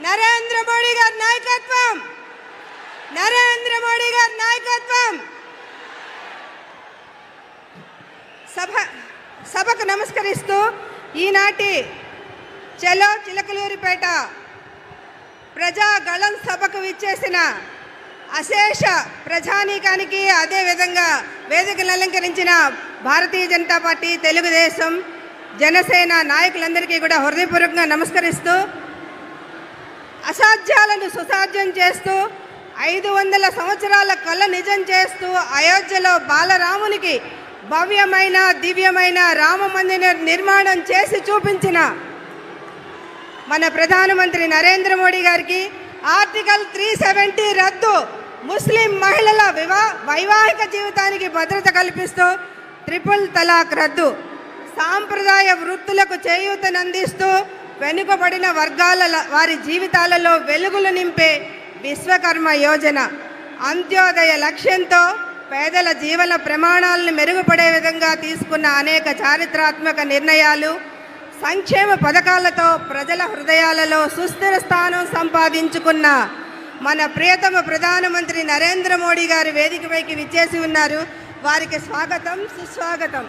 నరేంద్ర మోడీ గారి నాయకత్వం, నరేంద్ర మోడీ గారి నాయకత్వం. సభకు నమస్కరిస్తూ ఈనాటి చలో చిలకలూరిపేట ప్రజాగళం సభకు విచ్చేసిన అశేష ప్రజానీకానికి, అదేవిధంగా వేదికలు అలంకరించిన భారతీయ జనతా పార్టీ, తెలుగుదేశం, జనసేన నాయకులందరికీ కూడా హృదయపూర్వకంగా నమస్కరిస్తూ, అసాధ్యాలను సుసాధ్యం చేస్తూ 500 సంవత్సరాల కళ నిజం చేస్తూ అయోధ్యలో బాలరామునికి భవ్యమైన దివ్యమైన రామ మందిర నిర్మాణం చేసి చూపించిన మన ప్రధానమంత్రి నరేంద్ర మోడీ గారికి ఆర్టికల్ 370 రద్దు, ముస్లిం మహిళల వైవాహిక జీవితానికి భద్రత కల్పిస్తూ ట్రిపుల్ తలాక్ రద్దు, సాంప్రదాయ వృత్తులకు చేయూతనందిస్తూ వెనుకబడిన వర్గాల వారి జీవితాలలో వెలుగులు నింపే విశ్వకర్మ యోజన, అంత్యోదయ లక్ష్యంతో పేదల జీవన ప్రమాణాలను మెరుగుపడే విధంగా తీసుకున్న అనేక చారిత్రాత్మక నిర్ణయాలు, సంక్షేమ పథకాలతో ప్రజల హృదయాలలో సుస్థిర స్థానం సంపాదించుకున్న మన ప్రియతమ ప్రధానమంత్రి నరేంద్ర మోడీ గారు వేదికపైకి విచ్చేసి ఉన్నారు. వారికి స్వాగతం, సుస్వాగతం.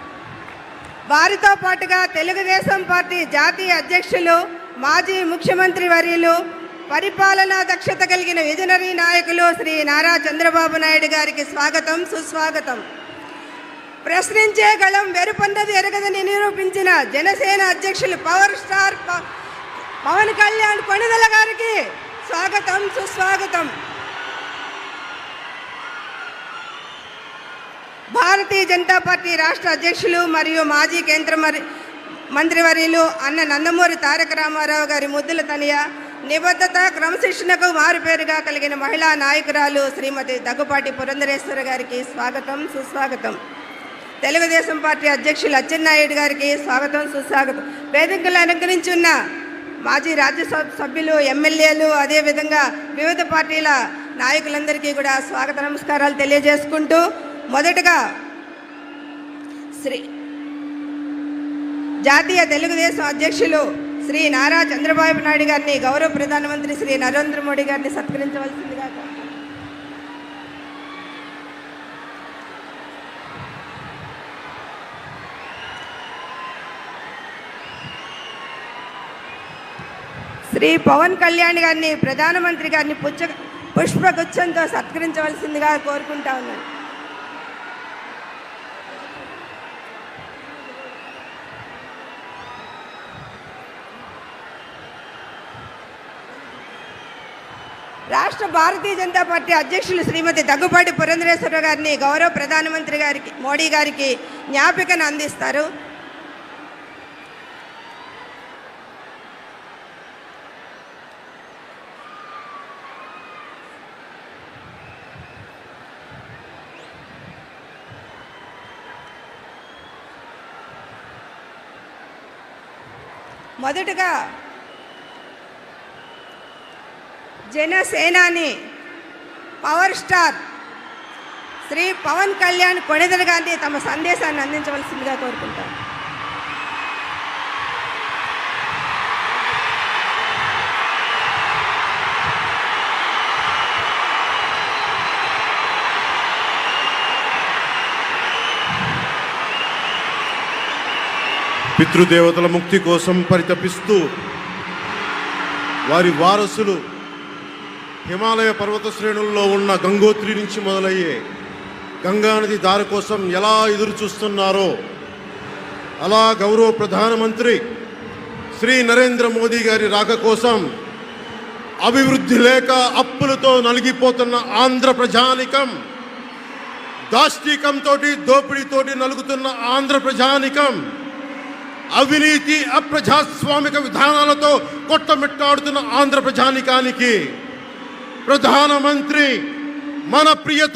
వారితో పాటుగా తెలుగుదేశం పార్టీ జాతీయ అధ్యక్షులు, మాజీ ముఖ్యమంత్రి వర్యులు, పరిపాలనా దక్షత కలిగిన విజనరీ నాయకులు శ్రీ నారా చంద్రబాబు నాయుడు గారికి స్వాగతం, సుస్వాగతం. ప్రశ్నించే గళం వెరుపొందది ఎరగదని నిరూపించిన జనసేన అధ్యక్షులు పవర్ స్టార్ పవన్ కళ్యాణ్ కొణిదెల గారికి స్వాగతం, సుస్వాగతం. భారతీయ జనతా పార్టీ రాష్ట్ర అధ్యక్షులు మరియు మాజీ కేంద్ర మంత్రివర్యులు అన్న నందమూరి తారక రామారావు గారి ముద్దుల తనయ, నిబద్ధత క్రమశిక్షణకు మారుపేరుగా కలిగిన మహిళా నాయకురాలు శ్రీమతి దగ్గుపాటి పురంధరేశ్వర గారికి స్వాగతం, సుస్వాగతం. తెలుగుదేశం పార్టీ అధ్యక్షులు అచ్చెన్నాయుడు గారికి స్వాగతం, సుస్వాగతం. వేదికలు అలంకరించున్న మాజీ రాజ్యసభ సభ్యులు, ఎమ్మెల్యేలు, అదేవిధంగా వివిధ పార్టీల నాయకులందరికీ కూడా స్వాగత నమస్కారాలు తెలియజేసుకుంటూ, మొదటగా జాతీయ తెలుగుదేశం అధ్యక్షులు శ్రీ నారా చంద్రబాబు నాయుడు గారిని, గౌరవ ప్రధానమంత్రి శ్రీ నరేంద్ర మోడీ గారిని సత్కరించవలసిందిగా. శ్రీ పవన్ కళ్యాణ్ గారిని, ప్రధానమంత్రి గారిని పుష్పగుచ్చంతో సత్కరించవలసిందిగా కోరుకుంటా ఉన్నాను. రాష్ట్ర భారతీయ జనతా పార్టీ అధ్యక్షులు శ్రీమతి దగ్గుపాటి పురంధరేశ్వర గారిని గౌరవ ప్రధానమంత్రి గారికి, మోడీ గారికి జ్ఞాపికను అందిస్తారు. మొదటగా జనసేనాని పవర్ స్టార్ శ్రీ పవన్ కళ్యాణ్ కొణిదెల గారిని తమ సందేశాన్ని అందించవలసిందిగా కోరుకుంటారు. పితృదేవతల ముక్తి కోసం పరితపిస్తూ వారి వారసులు హిమాలయ పర్వత శ్రేణుల్లో ఉన్న గంగోత్రి నుంచి మొదలయ్యే గంగానది దారి కోసం ఎలా ఎదురు చూస్తున్నారో, అలా గౌరవ ప్రధానమంత్రి శ్రీ నరేంద్ర మోదీ గారి రాక కోసం అభివృద్ధి లేక అప్పులతో నలిగిపోతున్న ఆంధ్ర ప్రజానికం, దాష్టీకంతో దోపిడీతోటి నలుగుతున్న ఆంధ్ర ప్రజానికం, అవినీతి అప్రజాస్వామిక విధానాలతో కొట్టమిట్టాడుతున్న ఆంధ్ర ప్రజానికానికి ప్రధానమంత్రి మన ప్రియతమ